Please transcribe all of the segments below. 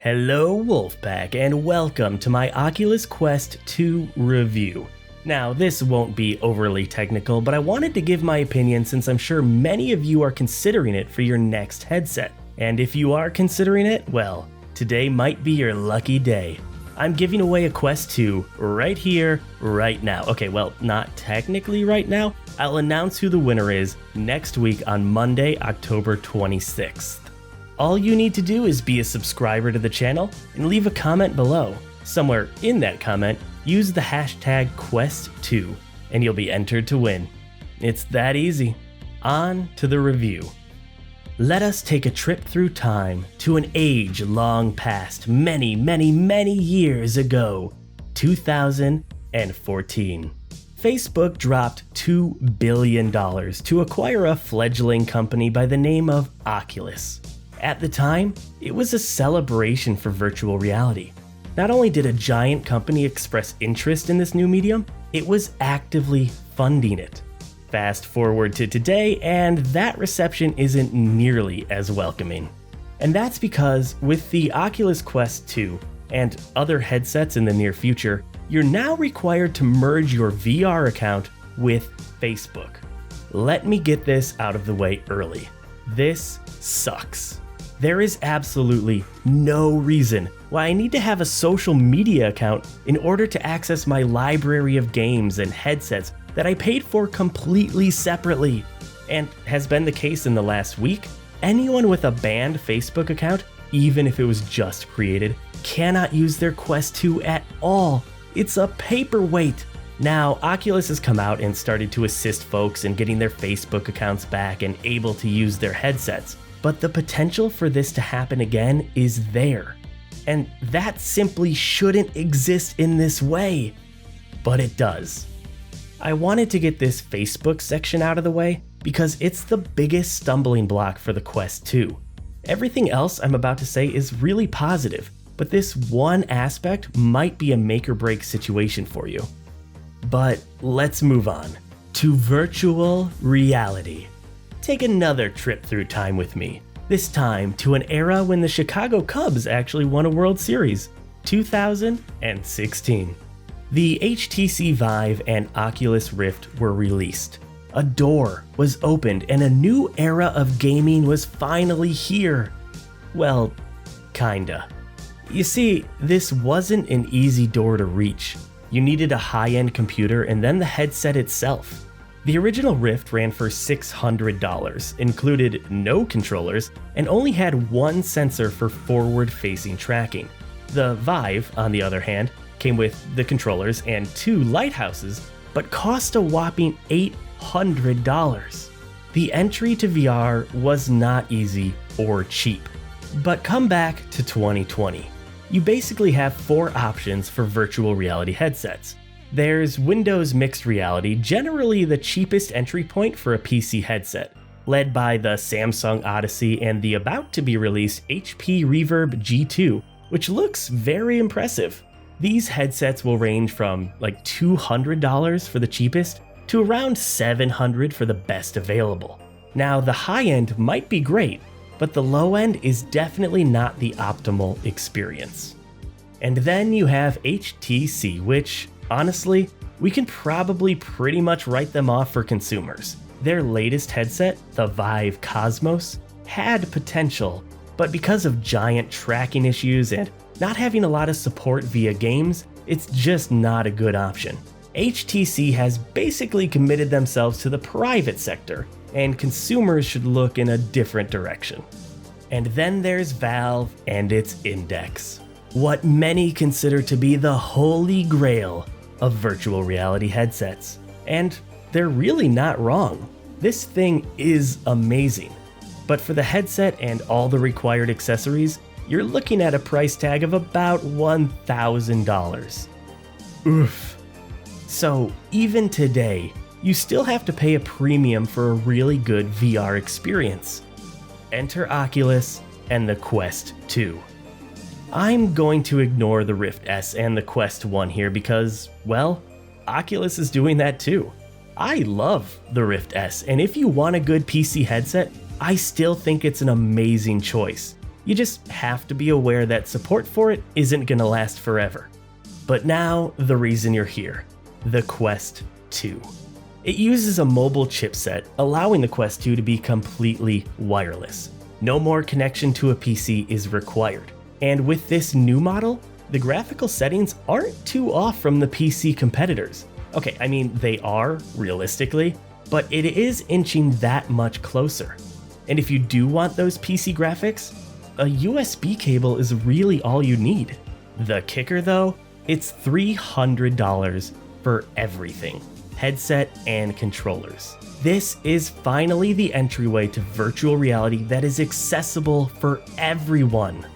Hello Wolfpack and welcome to my Oculus Quest 2 review. Now this won't be overly technical, but I wanted to give my opinion since I'm sure many of you are considering it for your next headset. And if you are considering it, well, today might be your lucky day. I'm giving away a Quest 2 right here, right now. Okay, well, not technically right now. I'll announce who the winner is next week on Monday, October 26th. All you need to do is be a subscriber to the channel and leave a comment below. Somewhere in that comment, use the hashtag Quest2 and you'll be entered to win. It's that easy. On to the review. Let us take a trip through time to an age long past, many years ago, 2014. Facebook dropped $2 billion to acquire a fledgling company by the name of Oculus. At the time, it was a celebration for virtual reality. Not only did a giant company express interest in this new medium, it was actively funding it. Fast forward to today, and that reception isn't nearly as welcoming. And that's because with the Oculus Quest 2 and other headsets in the near future, you're now required to merge your VR account with Facebook. Let me get this out of the way early. This sucks. There is absolutely no reason why I need to have a social media account in order to access my library of games and headsets that I paid for completely separately. And has been the case in the last week. Anyone with a banned Facebook account, even if it was just created, cannot use their Quest 2 at all. It's a paperweight. Now, Oculus has come out and started to assist folks in getting their Facebook accounts back and able to use their headsets. But the potential for this to happen again is there. And that simply shouldn't exist in this way. But it does. I wanted to get this Facebook section out of the way because it's the biggest stumbling block for the Quest 2. Everything else I'm about to say is really positive, but this one aspect might be a make or break situation for you. But let's move on to virtual reality. Take another trip through time with me, this time to an era when the Chicago Cubs actually won a World Series, 2016. The HTC Vive and Oculus Rift were released. A door was opened and a new era of gaming was finally here. Well, kinda. You see, this wasn't an easy door to reach. You needed a high-end computer and then the headset itself. The original Rift ran for $600, included no controllers, and only had one sensor for forward-facing tracking. The Vive, on the other hand, came with the controllers and two lighthouses, but cost a whopping $800. The entry to VR was not easy or cheap. But come back to 2020. You basically have four options for virtual reality headsets. There's Windows Mixed Reality, generally the cheapest entry point for a PC headset, led by the Samsung Odyssey and the about-to-be-released HP Reverb G2, which looks very impressive. These headsets will range from like $200 for the cheapest to around $700 for the best available. Now, the high end might be great, but the low end is definitely not the optimal experience. And then you have HTC, which, honestly, we can probably pretty much write them off for consumers. Their latest headset, the Vive Cosmos, had potential, but because of giant tracking issues and not having a lot of support via games, it's just not a good option. HTC has basically committed themselves to the private sector, and consumers should look in a different direction. And then there's Valve and its Index, what many consider to be the holy grail of virtual reality headsets. And they're really not wrong. This thing is amazing. But for the headset and all the required accessories, you're looking at a price tag of about $1,000. Oof. So even today, you still have to pay a premium for a really good VR experience. Enter Oculus and the Quest 2. I'm going to ignore the Rift S and the Quest 1 here because, well, Oculus is doing that too. I love the Rift S, and if you want a good PC headset, I still think it's an amazing choice. You just have to be aware that support for it isn't gonna last forever. But now, the reason you're here, the Quest 2. It uses a mobile chipset, allowing the Quest 2 to be completely wireless. No more connection to a PC is required. And with this new model, the graphical settings aren't too off from the PC competitors. Okay, I mean, they are, realistically, but it is inching that much closer. And if you do want those PC graphics, a USB cable is really all you need. The kicker though, it's $300 for everything, headset and controllers. This is finally the entryway to virtual reality that is accessible for everyone.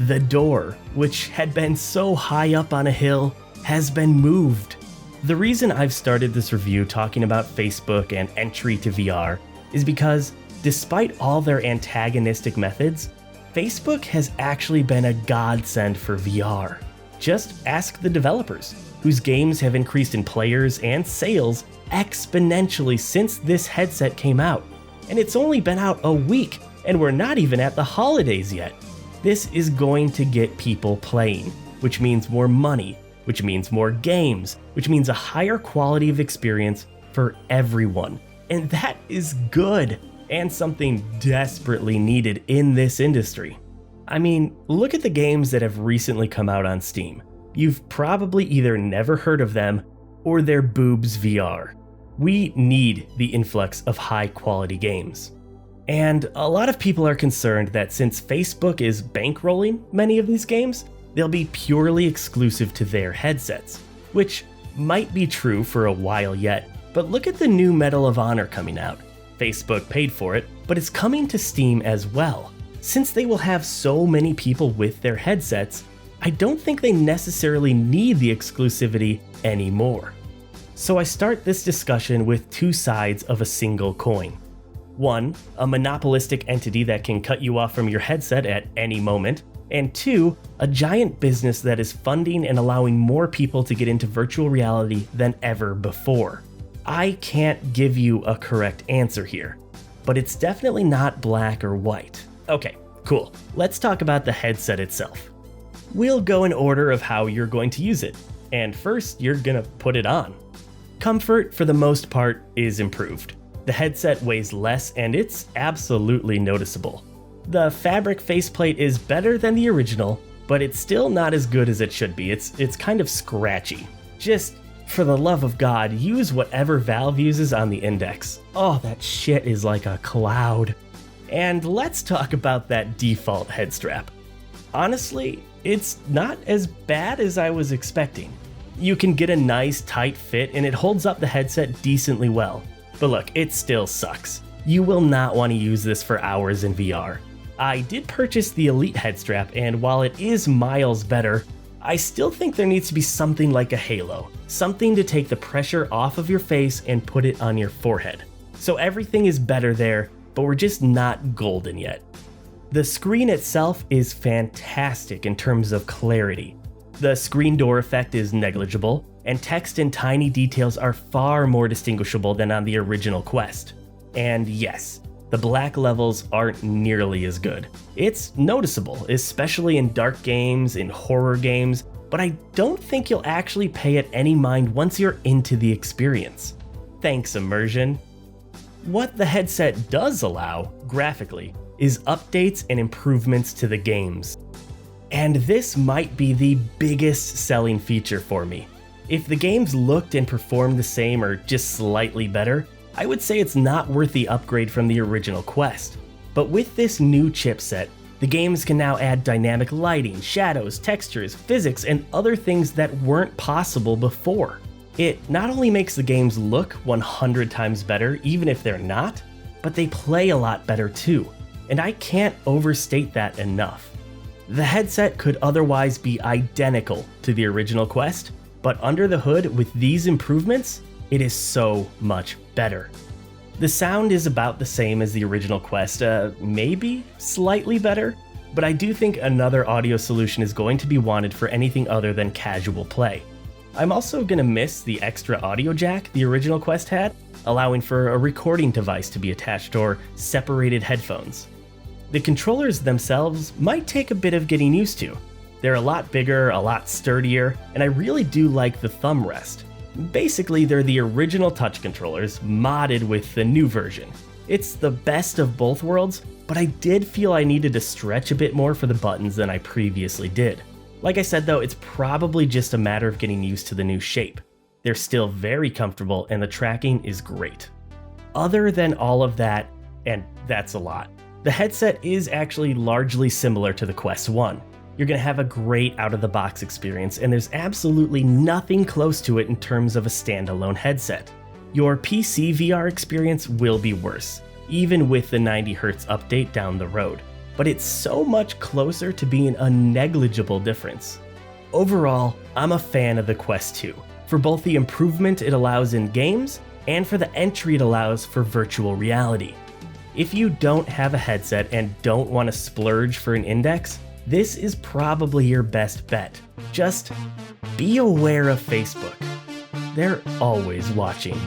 The door, which had been so high up on a hill, has been moved. The reason I've started this review talking about Facebook and entry to VR is because, despite all their antagonistic methods, Facebook has actually been a godsend for VR. Just ask the developers, whose games have increased in players and sales exponentially since this headset came out. And it's only been out a week, and we're not even at the holidays yet. This is going to get people playing, which means more money, which means more games, which means a higher quality of experience for everyone. And that is good, and something desperately needed in this industry. I mean, look at the games that have recently come out on Steam. You've probably either never heard of them, or they're boobs VR. We need the influx of high quality games. And a lot of people are concerned that since Facebook is bankrolling many of these games, they'll be purely exclusive to their headsets, which might be true for a while yet, but look at the new Medal of Honor coming out. Facebook paid for it, but it's coming to Steam as well. Since they will have so many people with their headsets, I don't think they necessarily need the exclusivity anymore. So I start this discussion with two sides of a single coin. One, a monopolistic entity that can cut you off from your headset at any moment, and two, a giant business that is funding and allowing more people to get into virtual reality than ever before. I can't give you a correct answer here, but it's definitely not black or white. Okay, cool. Let's talk about the headset itself. We'll go in order of how you're going to use it, and first you're gonna put it on. Comfort, for the most part, is improved. The headset weighs less and it's absolutely noticeable. The fabric faceplate is better than the original, but it's still not as good as it should be. It's kind of scratchy. Just, for the love of God, use whatever Valve uses on the Index. Oh, that shit is like a cloud. And let's talk about that default head strap. Honestly, it's not as bad as I was expecting. You can get a nice tight fit and it holds up the headset decently well. But look, it still sucks. You will not want to use this for hours in VR. I did purchase the Elite head strap, and while it is miles better, I still think there needs to be something like a halo. Something to take the pressure off of your face and put it on your forehead. So everything is better there, but we're just not golden yet. The screen itself is fantastic in terms of clarity. The screen door effect is negligible, and text and tiny details are far more distinguishable than on the original Quest. And yes, the black levels aren't nearly as good. It's noticeable, especially in dark games, in horror games, but I don't think you'll actually pay it any mind once you're into the experience. Thanks, immersion. What the headset does allow, graphically, is updates and improvements to the games. And this might be the biggest selling feature for me. If the games looked and performed the same or just slightly better, I would say it's not worth the upgrade from the original Quest. But with this new chipset, the games can now add dynamic lighting, shadows, textures, physics, and other things that weren't possible before. It not only makes the games look 100 times better, even if they're not, but they play a lot better too. And I can't overstate that enough. The headset could otherwise be identical to the original Quest, but under the hood with these improvements, it is so much better. The sound is about the same as the original Quest, maybe slightly better, but I do think another audio solution is going to be wanted for anything other than casual play. I'm also gonna miss the extra audio jack the original Quest had, allowing for a recording device to be attached or separated headphones. The controllers themselves might take a bit of getting used to. They're a lot bigger, a lot sturdier, and I really do like the thumb rest. Basically, they're the original touch controllers modded with the new version. It's the best of both worlds, but I did feel I needed to stretch a bit more for the buttons than I previously did. Like I said though, it's probably just a matter of getting used to the new shape. They're still very comfortable and the tracking is great. Other than all of that, and that's a lot, the headset is actually largely similar to the Quest 1. You're going to have a great out-of-the-box experience, and there's absolutely nothing close to it in terms of a standalone headset. Your PC VR experience will be worse, even with the 90Hz update down the road, but it's so much closer to being a negligible difference. Overall, I'm a fan of the Quest 2, for both the improvement it allows in games, and for the entry it allows for virtual reality. If you don't have a headset and don't want to splurge for an index, this is probably your best bet. Just be aware of Facebook. They're always watching.